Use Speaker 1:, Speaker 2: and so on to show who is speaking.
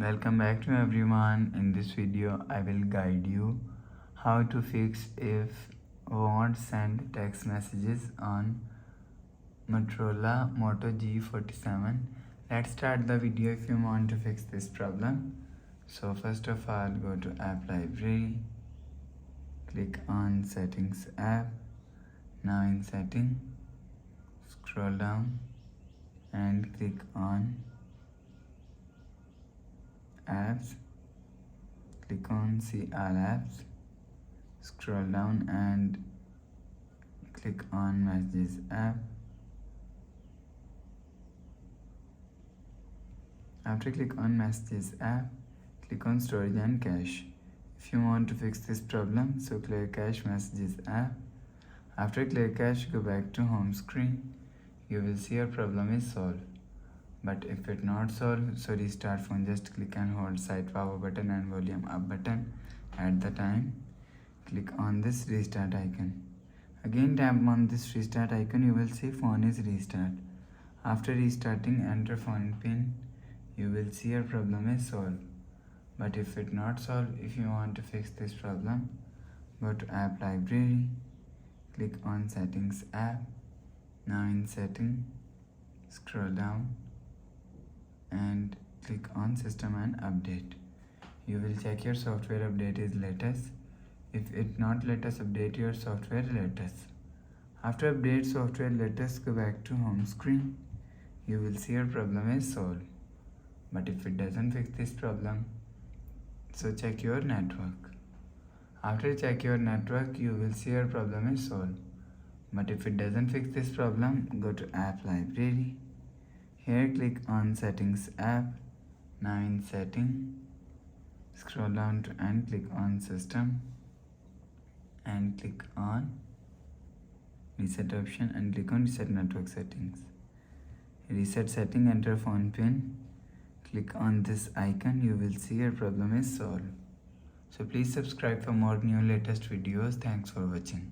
Speaker 1: Welcome back to everyone. In this video I will guide you how to fix if won't send text messages on Motorola Moto G47. Let's start the video if you want to fix this problem. So first of all, go to app library, click on settings app. Now in setting, scroll down and click on apps, click on see all apps, scroll down and click on messages app. After click on messages app, click on storage and cache. If you want to fix this problem, so clear cache messages app. After clear cache, go back to home screen. You will see your problem is solved. But if it not solved, so restart phone, just click and hold side power button and volume up button at the time. Click on this restart icon. Again tap on this restart icon, you will see phone is restart. After restarting, enter phone pin. You will see your problem is solved. But if it not solved, if you want to fix this problem, go to app library, click on settings app. Now in setting, scroll down and click on system and update. You will check your software update is latest. If it not latest, update your software latest. After update software latest, go back to home screen. You will see your problem is solved. But if it doesn't fix this problem, so check your network. After check your network, you will see your problem is solved. But if it doesn't fix this problem, go to app library. Here click on settings app. Now in setting, scroll down to and click on system and click on reset option and click on reset network settings. Reset setting, enter phone pin, click on this icon. You will see your problem is solved. So please subscribe for more new latest videos. Thanks for watching.